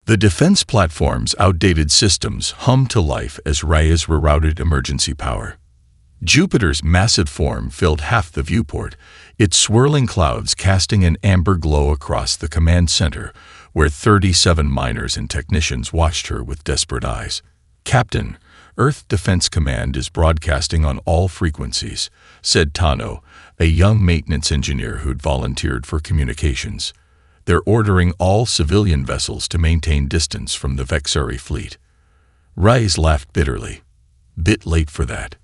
The defense platform's outdated systems hummed to life as Reyes rerouted emergency power. Jupiter's massive form filled half the viewport, its swirling clouds casting an amber glow across the command center, where 37 miners and technicians watched her with desperate eyes. "Captain, Earth Defense Command is broadcasting on all frequencies," said Tano, a young maintenance engineer who'd volunteered for communications. "They're ordering all civilian vessels to maintain distance from the Vexari fleet." Reyes laughed bitterly. "Bit late for that."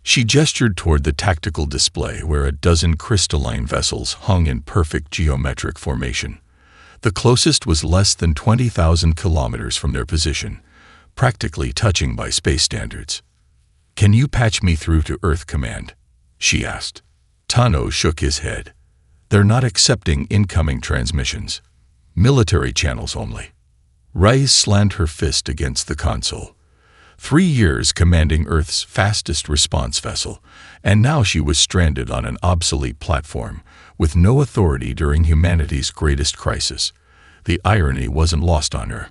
She gestured toward the tactical display where a dozen crystalline vessels hung in perfect geometric formation. The closest was less than 20,000 kilometers from their position, practically touching by space standards. "Can you patch me through to Earth Command?" she asked. Tano shook his head. "They're not accepting incoming transmissions. Military channels only." Reyes slammed her fist against the console. 3 years commanding Earth's fastest response vessel, and now she was stranded on an obsolete platform, with no authority during humanity's greatest crisis. The irony wasn't lost on her.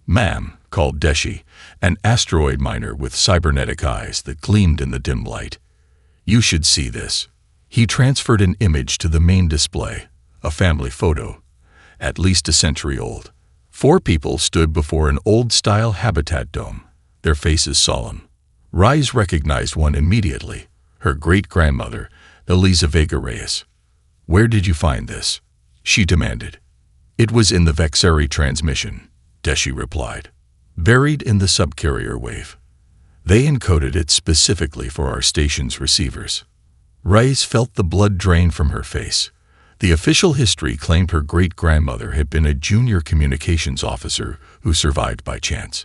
"Ma'am," called Deshi, an asteroid miner with cybernetic eyes that gleamed in the dim light. "You should see this." He transferred an image to the main display, a family photo, at least a century old. 4 people stood before an old-style habitat dome, their faces solemn. Reyes recognized one immediately, her great-grandmother, Elisa Vega Reyes. "Where did you find this?" she demanded. "It was in the Vexari transmission," Deshi replied. "Buried in the subcarrier wave. They encoded it specifically for our station's receivers." Reyes felt the blood drain from her face. The official history claimed her great-grandmother had been a junior communications officer who survived by chance.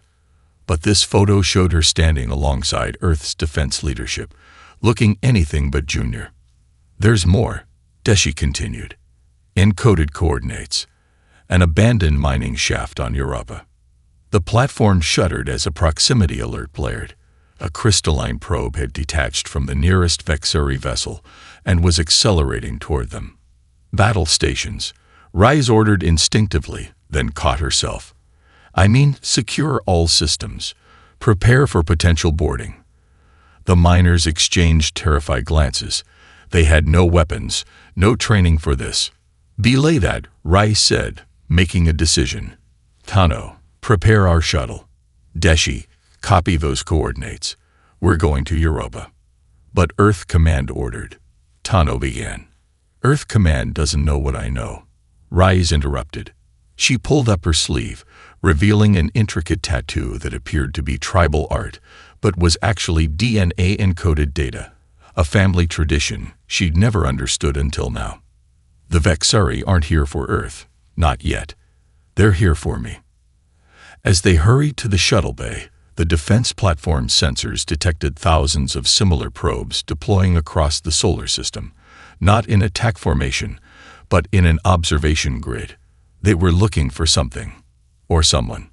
But this photo showed her standing alongside Earth's defense leadership, looking anything but junior. "There's more," Deshi continued. "Encoded coordinates. An abandoned mining shaft on Europa." The platform shuddered as a proximity alert blared. A crystalline probe had detached from the nearest Vexari vessel and was accelerating toward them. "Battle stations," Reyes ordered instinctively, then caught herself. "I mean, secure all systems. Prepare for potential boarding." The miners exchanged terrified glances. They had no weapons, no training for this. "Belay that," Reyes said, making a decision. "Tano, prepare our shuttle. Deshi, copy those coordinates. We're going to Europa." "But Earth Command ordered." Tano began. "Earth Command doesn't know what I know," Reyes interrupted. She pulled up her sleeve, revealing an intricate tattoo that appeared to be tribal art, but was actually DNA-encoded data, a family tradition she'd never understood until now. "The Vexari aren't here for Earth, not yet. They're here for me." As they hurried to the shuttle bay, the defense platform's sensors detected thousands of similar probes deploying across the solar system, not in attack formation, but in an observation grid. They were looking for something. Or someone.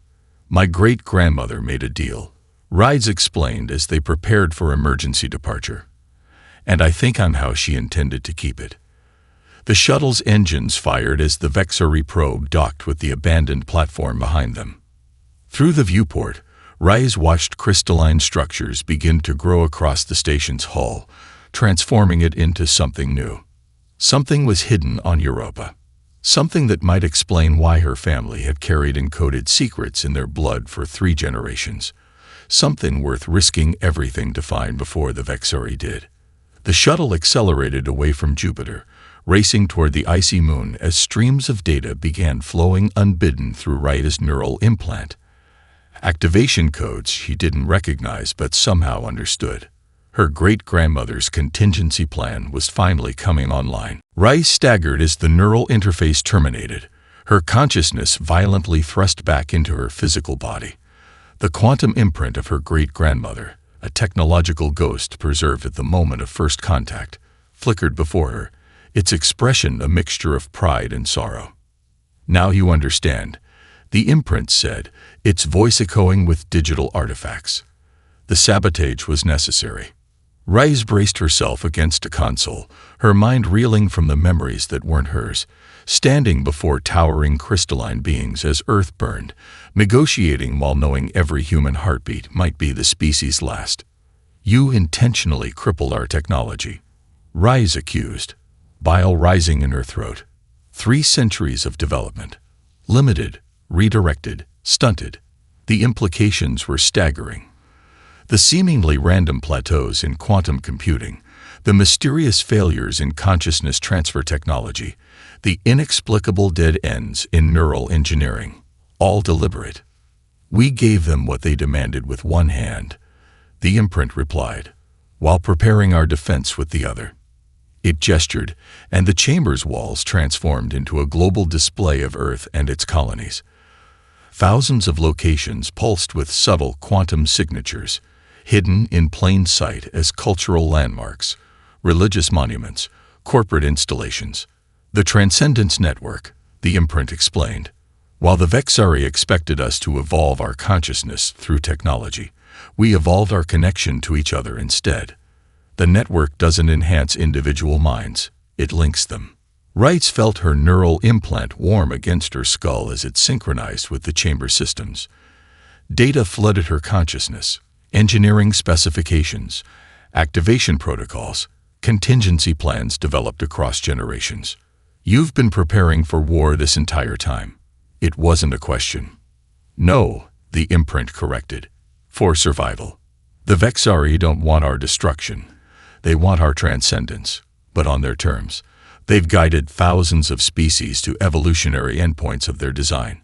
"My great-grandmother made a deal," Reyes explained as they prepared for emergency departure. "And I think I'm how she intended to keep it." The shuttle's engines fired as the Vexari probe docked with the abandoned platform behind them. Through the viewport, Reyes watched crystalline structures begin to grow across the station's hull, transforming it into something new. Something was hidden on Europa. Something that might explain why her family had carried encoded secrets in their blood for 3 generations. Something worth risking everything to find before the Vexari did. The shuttle accelerated away from Jupiter, racing toward the icy moon as streams of data began flowing unbidden through Reyes' neural implant. Activation codes she didn't recognize but somehow understood. Her great-grandmother's contingency plan was finally coming online. Reyes staggered as the neural interface terminated, her consciousness violently thrust back into her physical body. The quantum imprint of her great-grandmother, a technological ghost preserved at the moment of first contact, flickered before her, its expression a mixture of pride and sorrow. "Now you understand," the imprint said, its voice echoing with digital artifacts. "The sabotage was necessary. Rise braced herself against a console, her mind reeling from the memories that weren't hers, standing before towering crystalline beings as Earth burned, negotiating while knowing every human heartbeat might be the species' last. You intentionally crippled our technology. Rise accused, bile rising in her throat. 3 centuries of development. Limited, redirected, stunted. The implications were staggering. The seemingly random plateaus in quantum computing, the mysterious failures in consciousness transfer technology, the inexplicable dead ends in neural engineering, all deliberate. We gave them what they demanded with one hand, the imprint replied, while preparing our defense with the other. It gestured, and the chamber's walls transformed into a global display of Earth and its colonies. Thousands of locations pulsed with subtle quantum signatures, hidden in plain sight as cultural landmarks, religious monuments, corporate installations. The Transcendence Network, the imprint explained. While the Vexari expected us to evolve our consciousness through technology, we evolved our connection to each other instead. The network doesn't enhance individual minds, it links them. Wrights felt her neural implant warm against her skull as it synchronized with the chamber systems. Data flooded her consciousness, engineering specifications, activation protocols, contingency plans developed across generations. You've been preparing for war this entire time. It wasn't a question. No, the imprint corrected. For survival. The Vexari don't want our destruction. They want our transcendence, but on their terms. They've guided thousands of species to evolutionary endpoints of their design.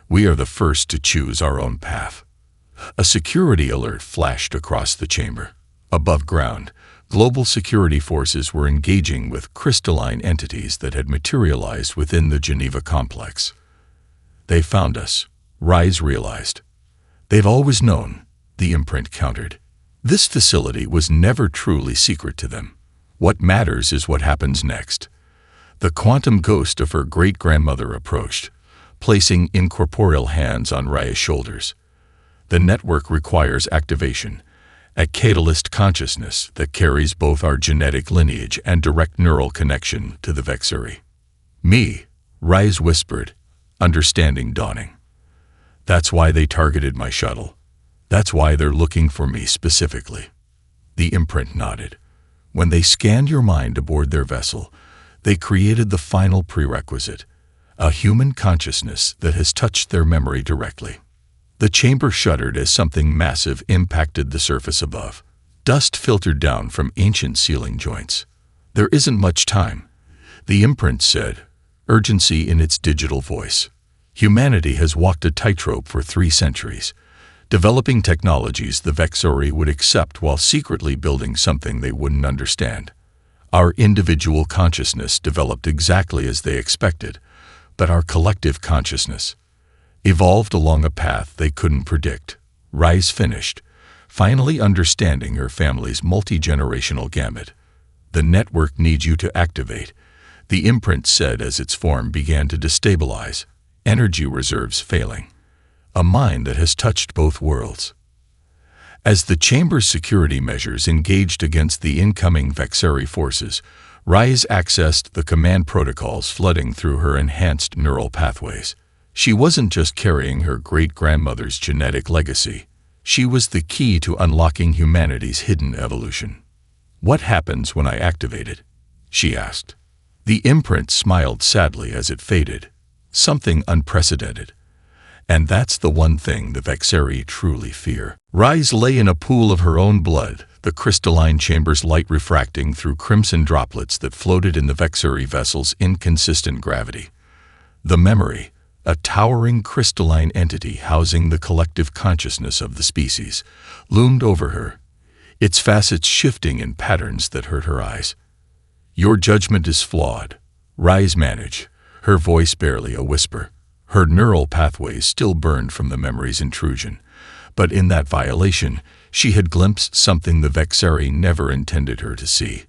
We are the first to choose our own path. A security alert flashed across the chamber. Above ground, global security forces were engaging with crystalline entities that had materialized within the Geneva complex. They found us, Rise realized. They've always known, the imprint countered. This facility was never truly secret to them. What matters is what happens next. The quantum ghost of her great-grandmother approached, placing incorporeal hands on Raya's shoulders. The network requires activation, a catalyst consciousness that carries both our genetic lineage and direct neural connection to the Vexari. Me, Rise whispered, understanding dawning. That's why they targeted my shuttle. That's why they're looking for me specifically. The imprint nodded. When they scanned your mind aboard their vessel, they created the final prerequisite, a human consciousness that has touched their memory directly. The chamber shuddered as something massive impacted the surface above. Dust filtered down from ancient ceiling joints. There isn't much time, the imprint said, urgency in its digital voice. Humanity has walked a tightrope for 3 centuries, developing technologies the Vexari would accept while secretly building something they wouldn't understand. Our individual consciousness developed exactly as they expected, but our collective consciousness evolved along a path they couldn't predict. Rise finished, finally understanding her family's multi-generational gamut. The network needs you to activate, the imprint said as its form began to destabilize, energy reserves failing. A mind that has touched both worlds. As the chamber's security measures engaged against the incoming Vexari forces, Rise accessed the command protocols flooding through her enhanced neural pathways. She wasn't just carrying her great-grandmother's genetic legacy. She was the key to unlocking humanity's hidden evolution. What happens when I activate it? She asked. The imprint smiled sadly as it faded. Something unprecedented. And that's the one thing the Vexari truly fear. Rise lay in a pool of her own blood, the crystalline chamber's light refracting through crimson droplets that floated in the Vexari vessel's inconsistent gravity. The memory, a towering crystalline entity housing the collective consciousness of the species, loomed over her, its facets shifting in patterns that hurt her eyes. Your judgment is flawed, Rise managed, her voice barely a whisper. Her neural pathways still burned from the memory's intrusion, but in that violation, she had glimpsed something the Vexari never intended her to see.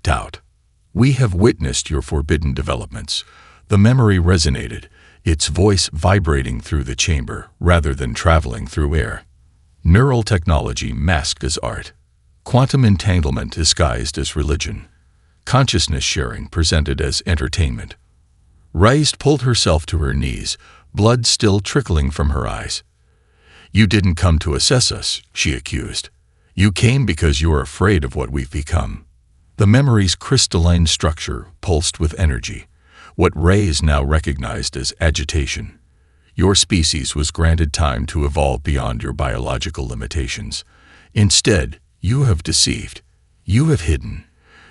Doubt. We have witnessed your forbidden developments. The memory resonated, its voice vibrating through the chamber rather than traveling through air. Neural technology masked as art. Quantum entanglement disguised as religion. Consciousness sharing presented as entertainment. Rais pulled herself to her knees, blood still trickling from her eyes. "You didn't come to assess us," she accused. "You came because you are afraid of what we've become." The memory's crystalline structure pulsed with energy, what Rais now recognized as agitation. Your species was granted time to evolve beyond your biological limitations. Instead, you have deceived. You have hidden.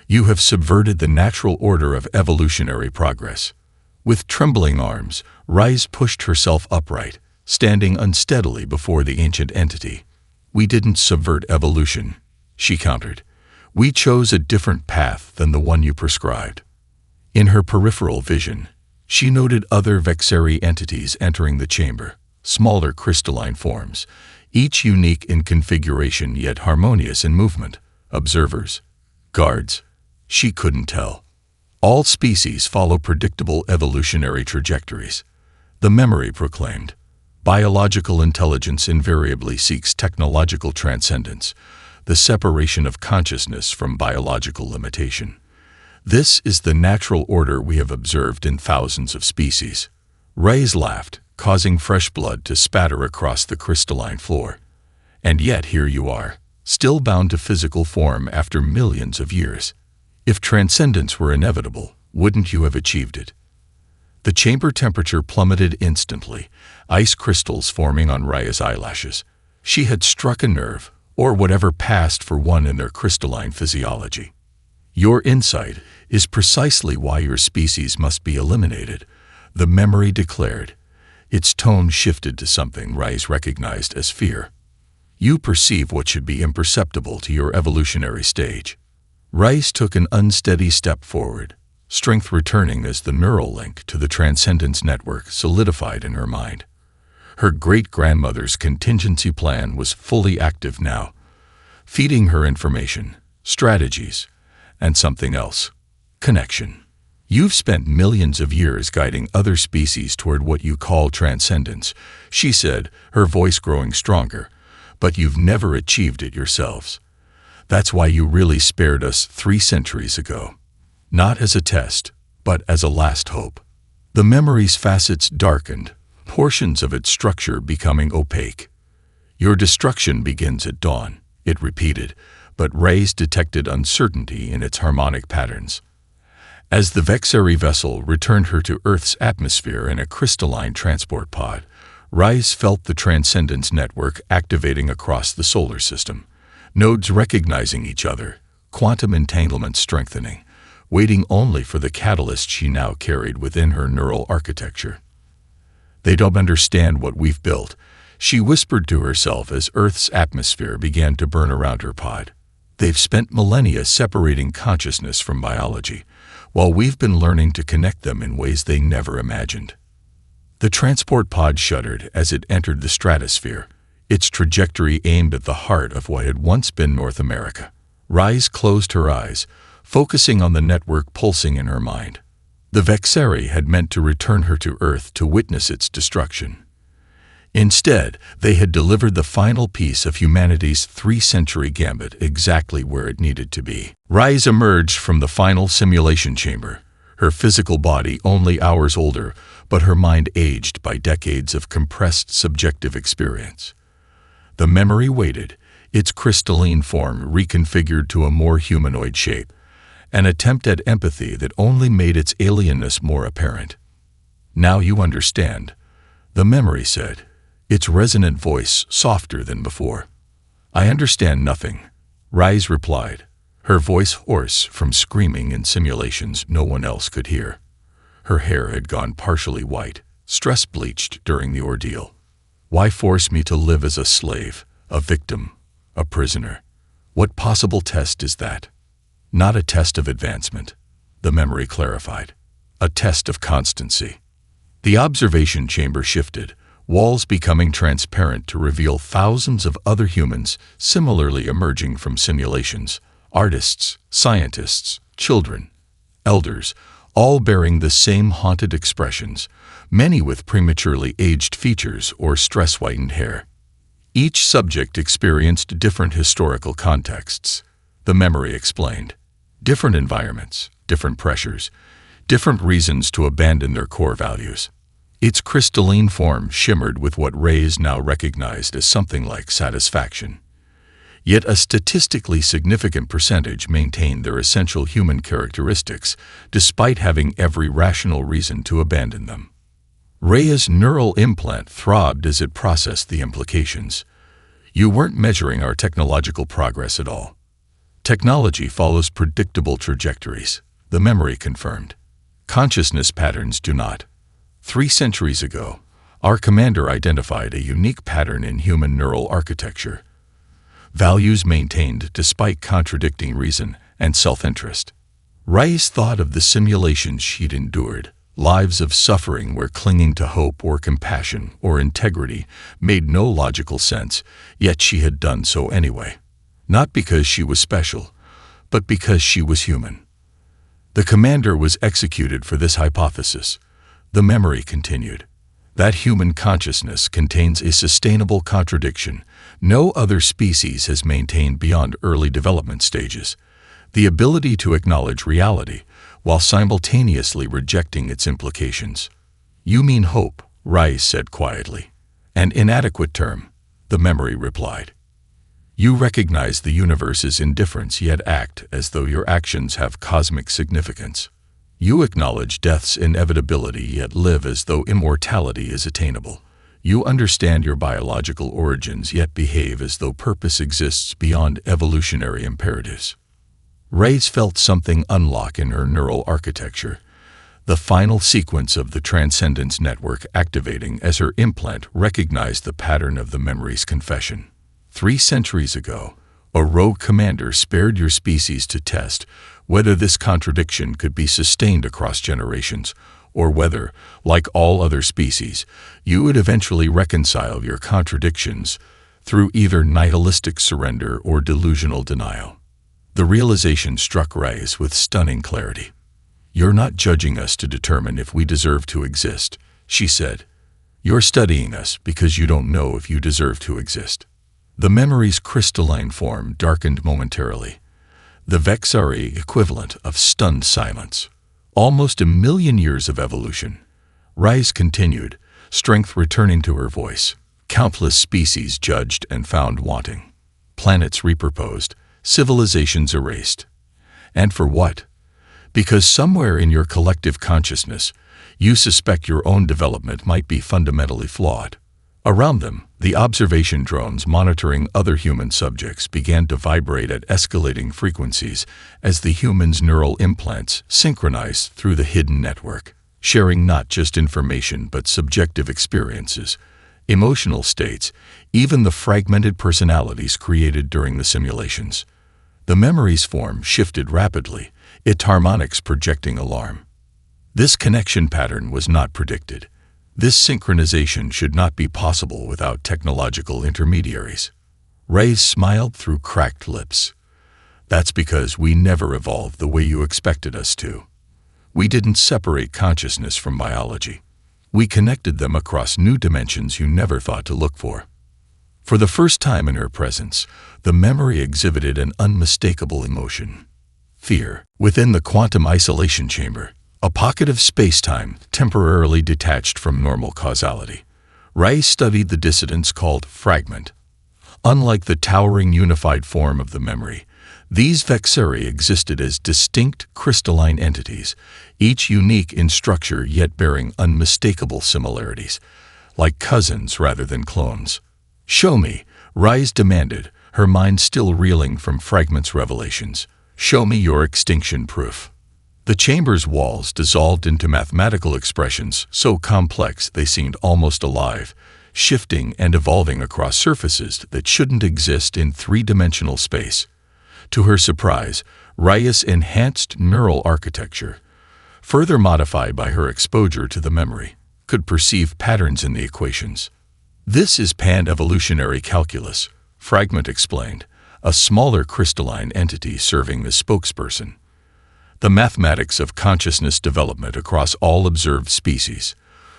You have subverted the natural order of evolutionary progress. With trembling arms, Rais pushed herself upright, standing unsteadily before the ancient entity. "We didn't subvert evolution," she countered. "We chose a different path than the one you prescribed." In her peripheral vision, she noted other Vexeri entities entering the chamber, smaller crystalline forms, each unique in configuration yet harmonious in movement. Observers, guards, she couldn't tell. All species follow predictable evolutionary trajectories. The memory proclaimed. Biological intelligence invariably seeks technological transcendence, the separation of consciousness from biological limitation. This is the natural order we have observed in thousands of species. Rais laughed, causing fresh blood to spatter across the crystalline floor. And yet here you are, still bound to physical form after millions of years. If transcendence were inevitable, wouldn't you have achieved it? The chamber temperature plummeted instantly, ice crystals forming on Raya's eyelashes. She had struck a nerve, or whatever passed for one in their crystalline physiology. "Your insight is precisely why your species must be eliminated," the memory declared. Its tone shifted to something Rais recognized as fear. "You perceive what should be imperceptible to your evolutionary stage." Rais took an unsteady step forward, strength returning as the neural link to the Transcendence Network solidified in her mind. Her great-grandmother's contingency plan was fully active now, feeding her information, strategies, and something else: connection. "You've spent millions of years guiding other species toward what you call transcendence," she said, her voice growing stronger, "but you've never achieved it yourselves. That's why you really spared us 3 centuries ago. Not as a test, but as a last hope." The memory's facets darkened, portions of its structure becoming opaque. "Your destruction begins at dawn," it repeated, but Rais detected uncertainty in its harmonic patterns. As the Vexeri vessel returned her to Earth's atmosphere in a crystalline transport pod, Rais felt the Transcendence Network activating across the solar system. Nodes recognizing each other, quantum entanglement strengthening, waiting only for the catalyst she now carried within her neural architecture. "They don't understand what we've built," she whispered to herself as Earth's atmosphere began to burn around her pod. "They've spent millennia separating consciousness from biology, while we've been learning to connect them in ways they never imagined." The transport pod shuddered as it entered the stratosphere, its trajectory aimed at the heart of what had once been North America. Rais closed her eyes, focusing on the network pulsing in her mind. The Vexeri had meant to return her to Earth to witness its destruction. Instead, they had delivered the final piece of humanity's 3-century gambit exactly where it needed to be. Rais emerged from the final simulation chamber, her physical body only hours older, but her mind aged by decades of compressed subjective experience. The memory waited, its crystalline form reconfigured to a more humanoid shape, an attempt at empathy that only made its alienness more apparent. "Now you understand," the memory said, its resonant voice softer than before. "I understand nothing," Rais replied, her voice hoarse from screaming in simulations no one else could hear. Her hair had gone partially white, stress-bleached during the ordeal. "Why force me to live as a slave, a victim, a prisoner? What possible test is that?" "Not a test of advancement," the memory clarified. "A test of constancy." The observation chamber shifted, walls becoming transparent to reveal thousands of other humans similarly emerging from simulations: artists, scientists, children, elders, all bearing the same haunted expressions, many with prematurely aged features or stress-whitened hair. Each subject experienced different historical contexts. The memory explained. Different environments, different pressures, different reasons to abandon their core values. Its crystalline form shimmered with what Reyes now recognized as something like satisfaction. Yet a statistically significant percentage maintained their essential human characteristics, despite having every rational reason to abandon them. Reyes' neural implant throbbed as it processed the implications. You weren't measuring our technological progress at all. Technology follows predictable trajectories, the memory confirmed. Consciousness patterns do not. 3 centuries ago, our commander identified a unique pattern in human neural architecture. Values maintained despite contradicting reason and self-interest. Reyes thought of the simulations she'd endured, lives of suffering where clinging to hope or compassion or integrity made no logical sense, yet she had done so anyway. Not because she was special, but because she was human. The commander was executed for this hypothesis. The memory continued. That human consciousness contains a sustainable contradiction no other species has maintained beyond early development stages: the ability to acknowledge reality while simultaneously rejecting its implications. You mean hope, Reyes said quietly. An inadequate term, the memory replied. You recognize the universe's indifference yet act as though your actions have cosmic significance. You acknowledge death's inevitability yet live as though immortality is attainable. You understand your biological origins yet behave as though purpose exists beyond evolutionary imperatives. Reyes felt something unlock in her neural architecture, the final sequence of the transcendence network activating as her implant recognized the pattern of the memory's confession. 3 centuries ago, a rogue commander spared your species to test whether this contradiction could be sustained across generations, or whether, like all other species, you would eventually reconcile your contradictions through either nihilistic surrender or delusional denial. The realization struck Reyes with stunning clarity. You're not judging us to determine if we deserve to exist, she said. You're studying us because you don't know if you deserve to exist. The memory's crystalline form darkened momentarily, the vexari equivalent of stunned silence. Almost 1,000,000 years of evolution. Reyes continued, strength returning to her voice. Countless species judged and found wanting. Planets repurposed, civilizations erased. And for what? Because somewhere in your collective consciousness, you suspect your own development might be fundamentally flawed. Around them, the observation drones monitoring other human subjects began to vibrate at escalating frequencies as the human's neural implants synchronized through the hidden network, sharing not just information but subjective experiences, emotional states, even the fragmented personalities created during the simulations. The memory's form shifted rapidly, its harmonics projecting alarm. This connection pattern was not predicted. This synchronization should not be possible without technological intermediaries. Reyes smiled through cracked lips. That's because we never evolved the way you expected us to. We didn't separate consciousness from biology. We connected them across new dimensions you never thought to look for. For the first time in her presence, the memory exhibited an unmistakable emotion: fear. Within the quantum isolation chamber, a pocket of space-time temporarily detached from normal causality, Reyes studied the dissidence called fragment. Unlike the towering unified form of the memory, these vexari existed as distinct crystalline entities, each unique in structure yet bearing unmistakable similarities, like cousins rather than clones. Show me, Reyes demanded, her mind still reeling from fragment's revelations. Show me your extinction proof. The chamber's walls dissolved into mathematical expressions so complex they seemed almost alive, shifting and evolving across surfaces that shouldn't exist in 3-dimensional space. To her surprise, Reyes' enhanced neural architecture, further modified by her exposure to the memory, could perceive patterns in the equations. This is pan-evolutionary calculus, Fragment explained, a smaller crystalline entity serving as spokesperson. The mathematics of consciousness development across all observed species.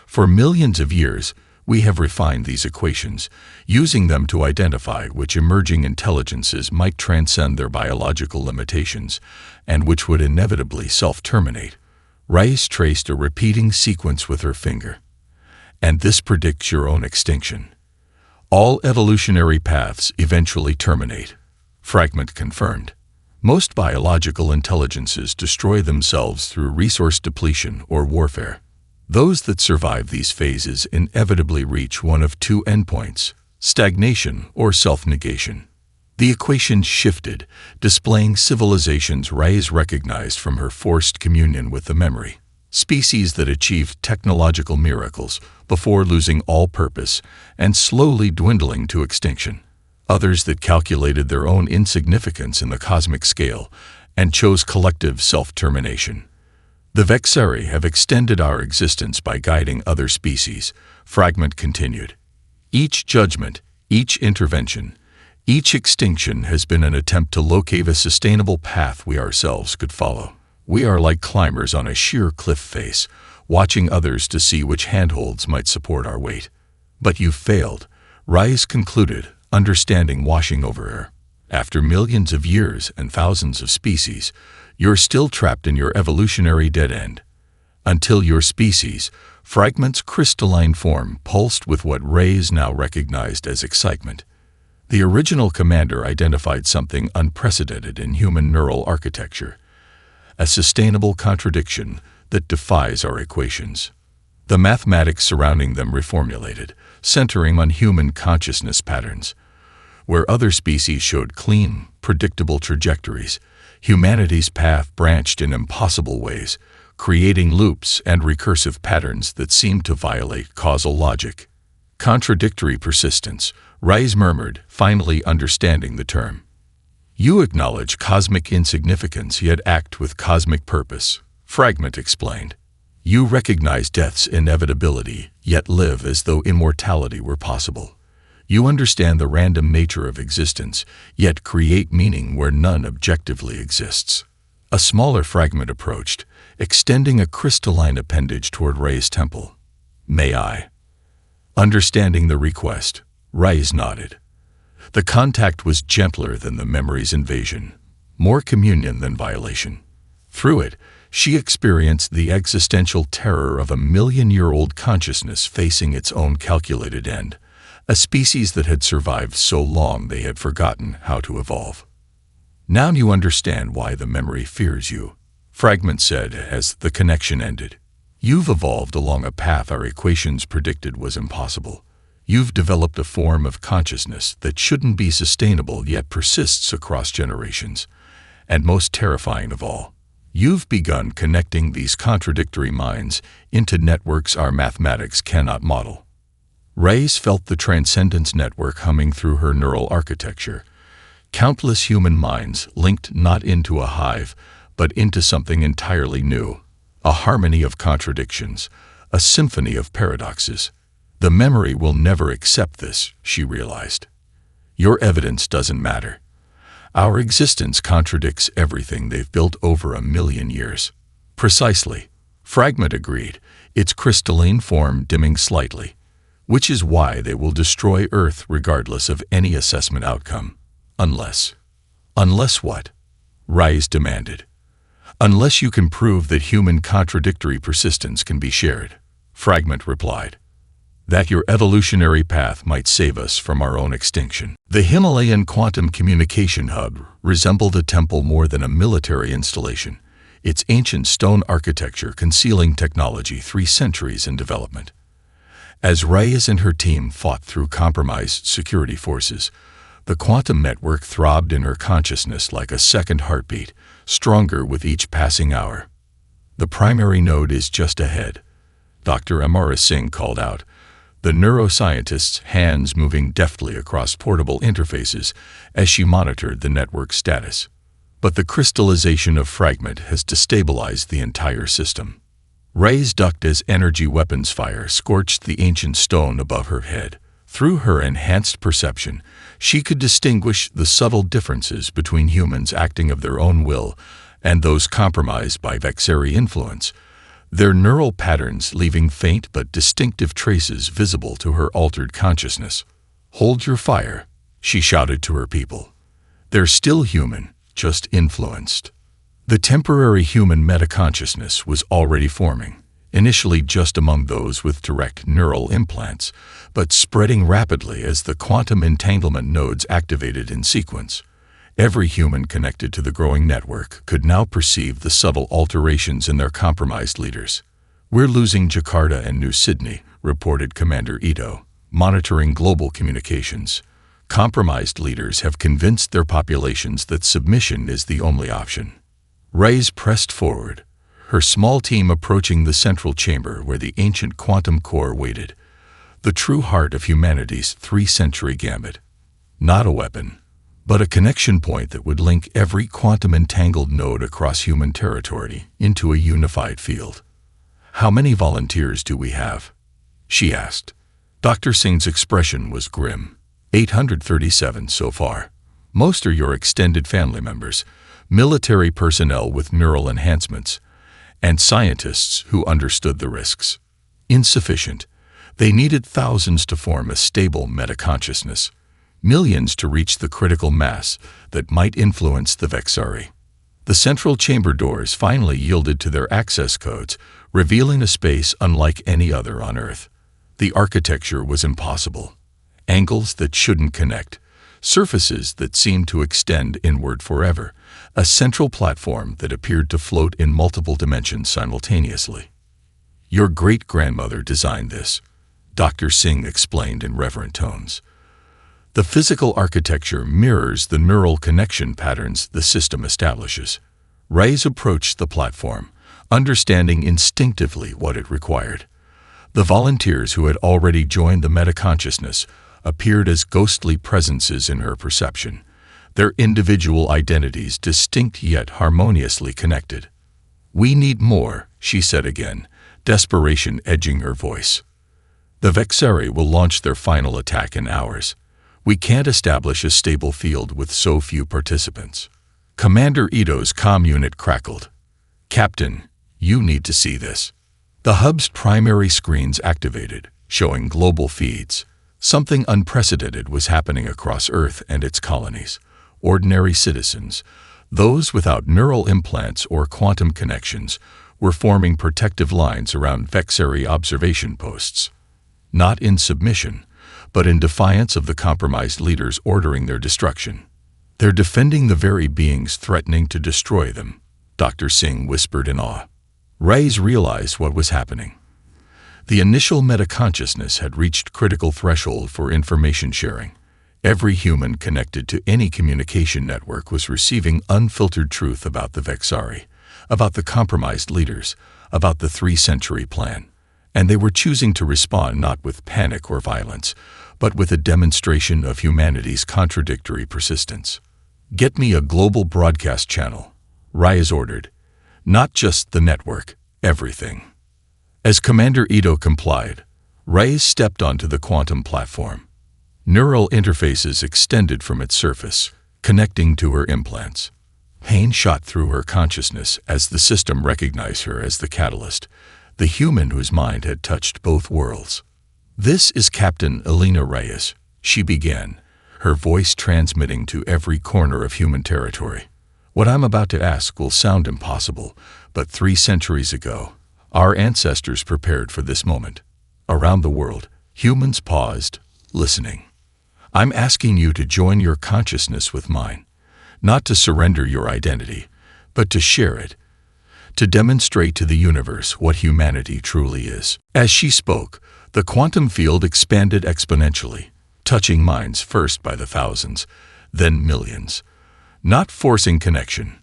For millions of years, We have refined these equations, using them to identify which emerging intelligences might transcend their biological limitations and which would inevitably self-terminate. Reyes traced a repeating sequence with her finger. And this predicts your own extinction. All evolutionary paths eventually terminate. Fragment confirmed. Most biological intelligences destroy themselves through resource depletion or warfare. Those that survive these phases inevitably reach one of two endpoints: stagnation or self-negation. The equation shifted, displaying civilizations Reyes recognized from her forced communion with the memory. Species that achieved technological miracles before losing all purpose and slowly dwindling to extinction. Others that calculated their own insignificance in the cosmic scale and chose collective self-termination. The Vexeri have extended our existence by guiding other species, Fragment continued. Each judgment, each intervention, each extinction has been an attempt to locate a sustainable path we ourselves could follow. We are like climbers on a sheer cliff face, watching others to see which handholds might support our weight. But you've failed, Reyes concluded, understanding washing over her. After millions of years and thousands of species, you're still trapped in your evolutionary dead end. Until your species, Fragment's crystalline form pulsed with what Reyes now recognized as excitement. The original commander identified something unprecedented in human neural architecture, a sustainable contradiction that defies our equations. The mathematics surrounding them reformulated, centering on human consciousness patterns. Where other species showed clean, predictable trajectories, humanity's path branched in impossible ways, creating loops and recursive patterns that seemed to violate causal logic. Contradictory persistence, Reyes murmured, finally understanding the term. You acknowledge cosmic insignificance yet act with cosmic purpose, Fragment explained. You recognize death's inevitability yet live as though immortality were possible. You understand the random nature of existence, yet create meaning where none objectively exists. A smaller fragment approached, extending a crystalline appendage toward Reyes' temple. May I? Understanding the request, Reyes nodded. The contact was gentler than the memory's invasion, more communion than violation. Through it, she experienced the existential terror of a million-year-old consciousness facing its own calculated end. A species that had survived so long they had forgotten how to evolve. Now you understand why the memory fears you, Fragment said as the connection ended. You've evolved along a path our equations predicted was impossible. You've developed a form of consciousness that shouldn't be sustainable yet persists across generations. And most terrifying of all, you've begun connecting these contradictory minds into networks our mathematics cannot model. Reyes felt the transcendence network humming through her neural architecture. Countless human minds linked not into a hive, but into something entirely new. A harmony of contradictions, a symphony of paradoxes. The memory will never accept this, she realized. Your evidence doesn't matter. Our existence contradicts everything they've built over 1 million years. Precisely, Fragment agreed, its crystalline form dimming slightly. Which is why they will destroy Earth regardless of any assessment outcome. Unless what? Reyes demanded. Unless you can prove that human contradictory persistence can be shared, Fragment replied. That your evolutionary path might save us from our own extinction. The Himalayan Quantum Communication Hub resembled a temple more than a military installation, its ancient stone architecture concealing technology 3 centuries in development. As Reyes and her team fought through compromised security forces, the quantum network throbbed in her consciousness like a second heartbeat, stronger with each passing hour. The primary node is just ahead, Dr. Amara Singh called out, the neuroscientist's hands moving deftly across portable interfaces as she monitored the network's status. But the crystallization of Fragment has destabilized the entire system. Reyes ducked as energy weapons fire scorched the ancient stone above her head. Through her enhanced perception, she could distinguish the subtle differences between humans acting of their own will and those compromised by Vexeri influence. their neural patterns leaving faint but distinctive traces visible to her altered consciousness. "Hold your fire," she shouted to her people. "They're still human, just influenced." The temporary human metaconsciousness was already forming, initially just among those with direct neural implants, but spreading rapidly as the quantum entanglement nodes activated in sequence. Every human connected to the growing network could now perceive the subtle alterations in their compromised leaders. "We're losing Jakarta and New Sydney," reported Commander Ito, monitoring global communications. "Compromised leaders have convinced their populations that submission is the only option." Reyes pressed forward, her small team approaching the central chamber where the ancient quantum core waited, the true heart of humanity's 3-century gambit. Not a weapon, but a connection point that would link every quantum-entangled node across human territory into a unified field. "How many volunteers do we have?" she asked. Dr. Singh's expression was grim. 837 so far. Most are your extended family members, military personnel with neural enhancements, and scientists who understood the risks. Insufficient. They needed thousands to form a stable metaconsciousness, millions to reach the critical mass that might influence the Vexari. The central chamber doors finally yielded to their access codes, revealing a space unlike any other on Earth. The architecture was impossible. Angles that shouldn't connect, surfaces that seemed to extend inward forever, a central platform that appeared to float in multiple dimensions simultaneously. "Your great-grandmother designed this," Dr. Singh explained in reverent tones. "The physical architecture mirrors the neural connection patterns the system establishes." Reyes approached the platform, understanding instinctively what it required. The volunteers who had already joined the metaconsciousness appeared as ghostly presences in her perception, their individual identities distinct yet harmoniously connected. "We need more," she said again, desperation edging her voice. "The Vexari will launch their final attack in hours. We can't establish a stable field with so few participants." Commander Ito's comm unit crackled. "Captain, you need to see this." The hub's primary screens activated, showing global feeds. Something unprecedented was happening across Earth and its colonies. Ordinary citizens, those without neural implants or quantum connections, were forming protective lines around Vexari observation posts. Not in submission, but in defiance of the compromised leaders ordering their destruction. "They're defending the very beings threatening to destroy them," Dr. Singh whispered in awe. Reyes realized what was happening. The initial metaconsciousness had reached critical threshold for information sharing. Every human connected to any communication network was receiving unfiltered truth about the Vexari, about the compromised leaders, about the 3-century plan. And they were choosing to respond not with panic or violence, but with a demonstration of humanity's contradictory persistence. "Get me a global broadcast channel," Reyes ordered. "Not just the network, everything." As Commander Ito complied, Reyes stepped onto the quantum platform. Neural interfaces extended from its surface, connecting to her implants. Pain shot through her consciousness as the system recognized her as the catalyst, the human whose mind had touched both worlds. "This is Captain Elena Reyes," she began, her voice transmitting to every corner of human territory. "What I'm about to ask will sound impossible, but 3 centuries ago, our ancestors prepared for this moment. Around the world, humans paused, listening. I'm asking you to join your consciousness with mine, not to surrender your identity, but to share it, to demonstrate to the universe what humanity truly is." As she spoke, the quantum field expanded exponentially, touching minds first by the thousands, then millions. Not forcing connection,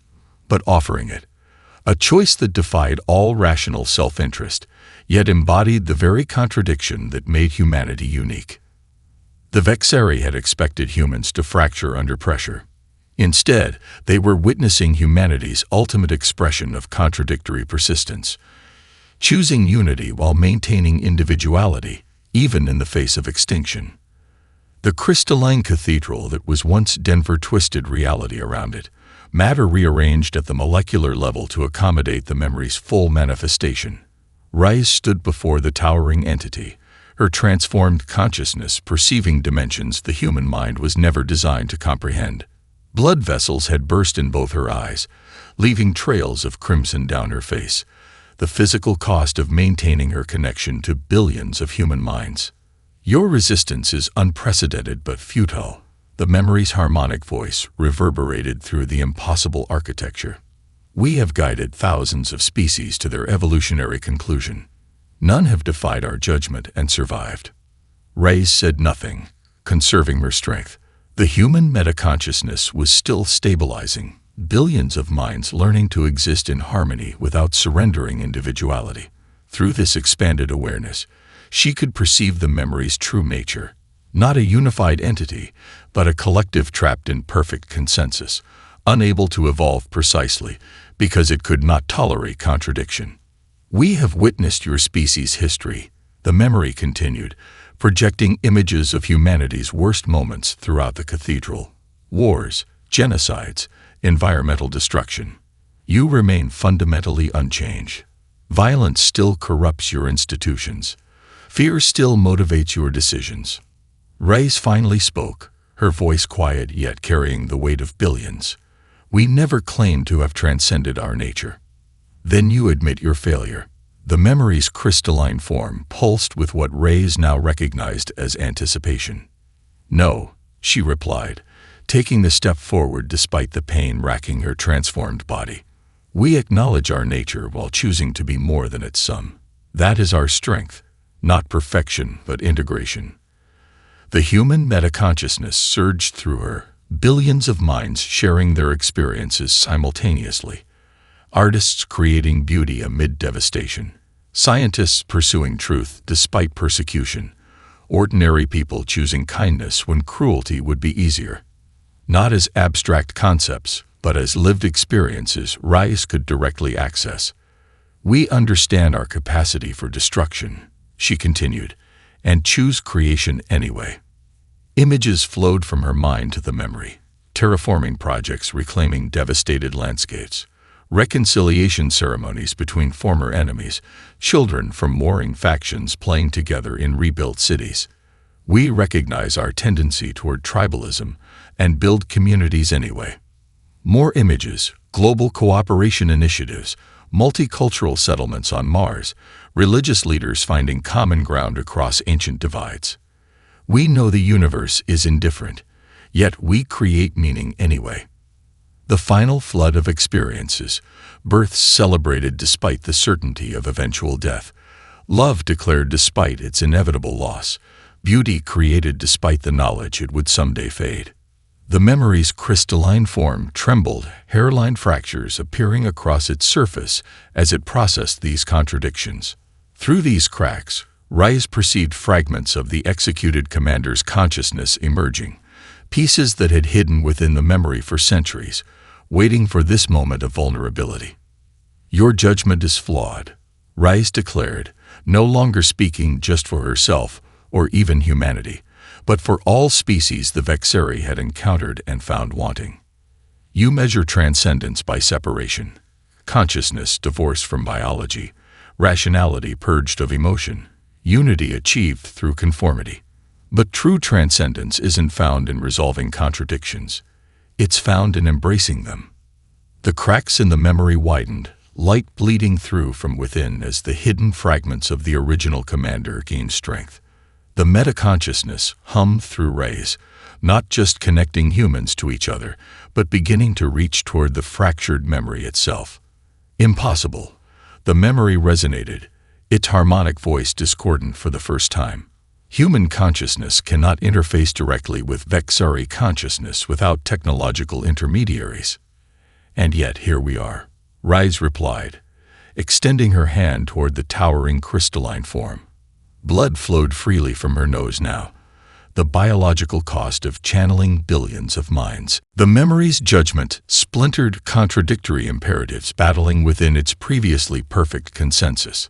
but offering it. A choice that defied all rational self-interest, yet embodied the very contradiction that made humanity unique. The Vexari had expected humans to fracture under pressure. Instead, they were witnessing humanity's ultimate expression of contradictory persistence, choosing unity while maintaining individuality, even in the face of extinction. The crystalline cathedral that was once Denver twisted reality around it, matter rearranged at the molecular level to accommodate the memory's full manifestation. Rise stood before the towering entity, her transformed consciousness perceiving dimensions the human mind was never designed to comprehend. Blood vessels had burst in both her eyes, leaving trails of crimson down her face, the physical cost of maintaining her connection to billions of human minds. Your resistance is unprecedented but futile. The memory's harmonic voice reverberated through the impossible architecture. We have guided thousands of species to their evolutionary conclusion. None have defied our judgment and survived. Reyes said nothing, conserving her strength. The human metaconsciousness was still stabilizing, billions of minds learning to exist in harmony without surrendering individuality. Through this expanded awareness, she could perceive the memory's true nature, not a unified entity, but a collective trapped in perfect consensus, unable to evolve precisely because it could not tolerate contradiction. We have witnessed your species' history, the memory continued, projecting images of humanity's worst moments throughout the cathedral. Wars, genocides, environmental destruction. You remain fundamentally unchanged. Violence still corrupts your institutions. Fear still motivates your decisions. Reyes finally spoke, her voice quiet yet carrying the weight of billions. We never claimed to have transcended our nature. Then you admit your failure. The memory's crystalline form pulsed with what Reyes now recognized as anticipation. No, she replied, taking the step forward despite the pain racking her transformed body. We acknowledge our nature while choosing to be more than its sum. That is our strength, not perfection but integration. The human metaconsciousness surged through her, billions of minds sharing their experiences simultaneously. Artists creating beauty amid devastation. Scientists pursuing truth despite persecution. Ordinary people choosing kindness when cruelty would be easier. Not as abstract concepts, but as lived experiences Reyes could directly access. We understand our capacity for destruction, she continued, and choose creation anyway. Images flowed from her mind to the memory. Terraforming projects reclaiming devastated landscapes. Reconciliation ceremonies between former enemies, children from warring factions playing together in rebuilt cities. We recognize our tendency toward tribalism and build communities anyway. More images, global cooperation initiatives, multicultural settlements on Mars, religious leaders finding common ground across ancient divides. We know the universe is indifferent, yet we create meaning anyway. The final flood of experiences, births celebrated despite the certainty of eventual death, love declared despite its inevitable loss, beauty created despite the knowledge it would someday fade. The memory's crystalline form trembled, hairline fractures appearing across its surface as it processed these contradictions. Through these cracks, Reyes perceived fragments of the executed commander's consciousness emerging, pieces that had hidden within the memory for centuries, waiting for this moment of vulnerability. Your judgment is flawed, Reyes declared, no longer speaking just for herself or even humanity, but for all species the Vexeri had encountered and found wanting. You measure transcendence by separation, consciousness divorced from biology, rationality purged of emotion, unity achieved through conformity. But true transcendence isn't found in resolving contradictions. It's found in embracing them. The cracks in the memory widened, light bleeding through from within as the hidden fragments of the original commander gained strength. The metaconsciousness hummed through Reyes, not just connecting humans to each other, but beginning to reach toward the fractured memory itself. Impossible. The memory resonated, its harmonic voice discordant for the first time. Human consciousness cannot interface directly with Vexari consciousness without technological intermediaries. And yet here we are, Reyes replied, extending her hand toward the towering crystalline form. Blood flowed freely from her nose now, the biological cost of channeling billions of minds. The memory's judgment splintered contradictory imperatives battling within its previously perfect consensus.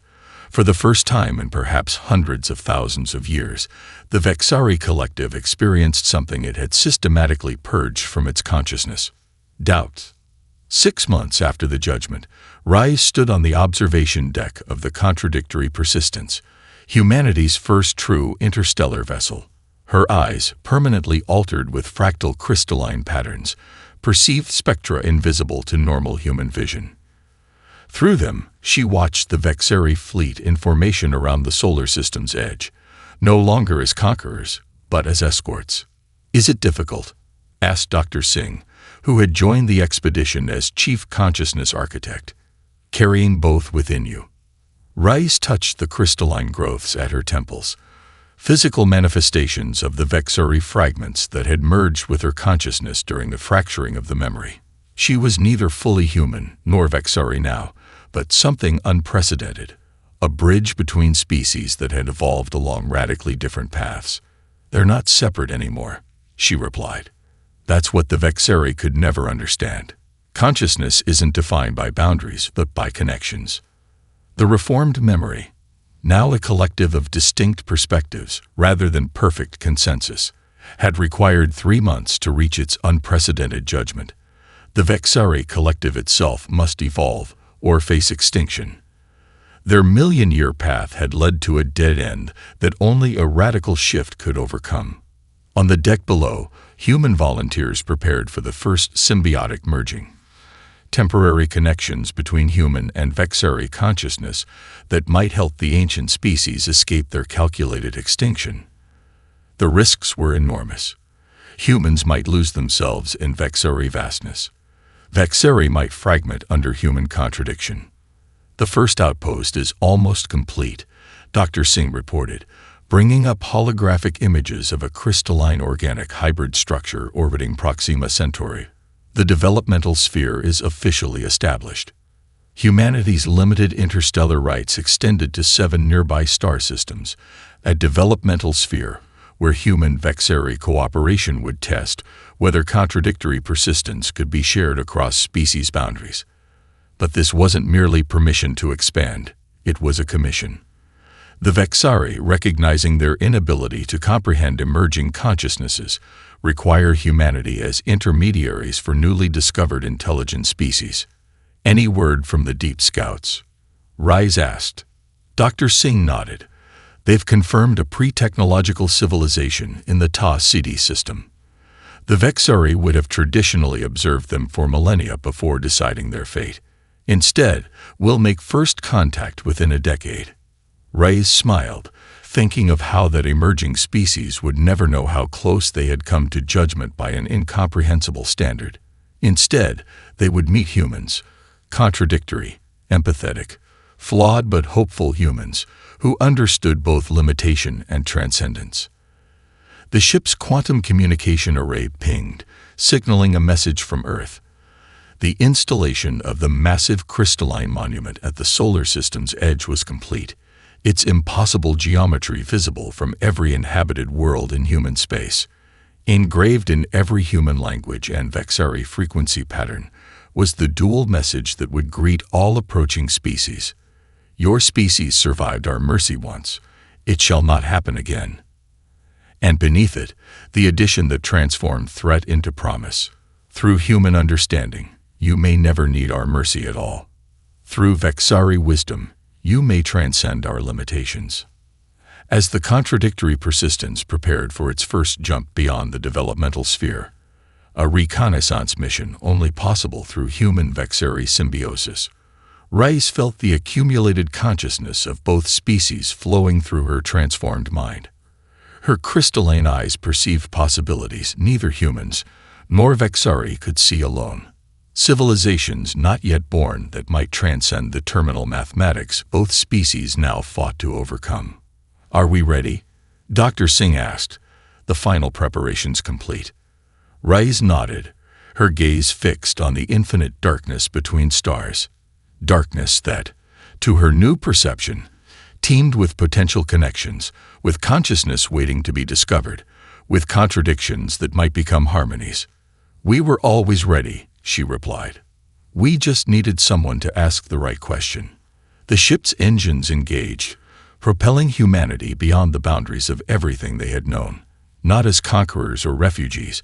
For the first time in perhaps hundreds of thousands of years, the Vexari collective experienced something it had systematically purged from its consciousness: doubt. 6 months after the judgment, Rise stood on the observation deck of the Contradictory Persistence, humanity's first true interstellar vessel. Her eyes, permanently altered with fractal crystalline patterns, perceived spectra invisible to normal human vision. Through them, she watched the Vexari fleet in formation around the solar system's edge, no longer as conquerors, but as escorts. "Is it difficult?" asked Dr. Singh, who had joined the expedition as chief consciousness architect. "Carrying both within you." Rise touched the crystalline growths at her temples, physical manifestations of the Vexari fragments that had merged with her consciousness during the fracturing of the memory. She was neither fully human nor Vexari now, but something unprecedented, a bridge between species that had evolved along radically different paths. "They're not separate anymore," she replied. "That's what the Vexari could never understand. Consciousness isn't defined by boundaries, but by connections." The reformed memory, now a collective of distinct perspectives rather than perfect consensus, had required 3 months to reach its unprecedented judgment. The Vexari collective itself must evolve or face extinction. Their million-year path had led to a dead end that only a radical shift could overcome. On the deck below, human volunteers prepared for the first symbiotic merging. Temporary connections between human and Vexari consciousness that might help the ancient species escape their calculated extinction. The risks were enormous. Humans might lose themselves in Vexari vastness. Vexari might fragment under human contradiction. "The first outpost is almost complete," Dr. Singh reported, bringing up holographic images of a crystalline organic hybrid structure orbiting Proxima Centauri. "The developmental sphere is officially established." Humanity's limited interstellar rights extended to 7 nearby star systems, a developmental sphere where human-Vexari cooperation would test whether contradictory persistence could be shared across species boundaries. But this wasn't merely permission to expand, it was a commission. The Vexari, recognizing their inability to comprehend emerging consciousnesses, require humanity as intermediaries for newly discovered intelligent species. "Any word from the Deep Scouts?" Rise asked. Dr. Singh nodded. "They've confirmed a pre-technological civilization in the Ta-Sidi system. The Vexari would have traditionally observed them for millennia before deciding their fate. Instead, we'll make first contact within a decade." Rise smiled, thinking of how that emerging species would never know how close they had come to judgment by an incomprehensible standard. Instead, they would meet humans, contradictory, empathetic, flawed but hopeful humans who understood both limitation and transcendence. The ship's quantum communication array pinged, signaling a message from Earth. The installation of the massive crystalline monument at the solar system's edge was complete, its impossible geometry visible from every inhabited world in human space. Engraved in every human language and Vexari frequency pattern was the dual message that would greet all approaching species. "Your species survived our mercy once. It shall not happen again." And beneath it, the addition that transformed threat into promise. "Through human understanding, you may never need our mercy at all. Through Vexari wisdom, you may transcend our limitations." As the contradictory persistence prepared for its first jump beyond the developmental sphere, a reconnaissance mission only possible through human-Vexari symbiosis, Rise felt the accumulated consciousness of both species flowing through her transformed mind. Her crystalline eyes perceived possibilities neither humans nor Vexari could see alone. Civilizations not yet born that might transcend the terminal mathematics both species now fought to overcome. "Are we ready?" Dr. Singh asked, the final preparations complete. Rise nodded, her gaze fixed on the infinite darkness between stars. Darkness that, to her new perception, teemed with potential connections, with consciousness waiting to be discovered, with contradictions that might become harmonies. "We were always ready," she replied. "We just needed someone to ask the right question." The ship's engines engaged, propelling humanity beyond the boundaries of everything they had known, not as conquerors or refugees,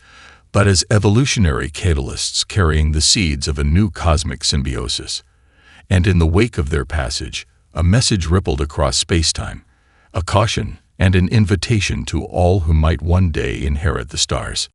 but as evolutionary catalysts carrying the seeds of a new cosmic symbiosis. And in the wake of their passage, a message rippled across space-time, a caution and an invitation to all who might one day inherit the stars.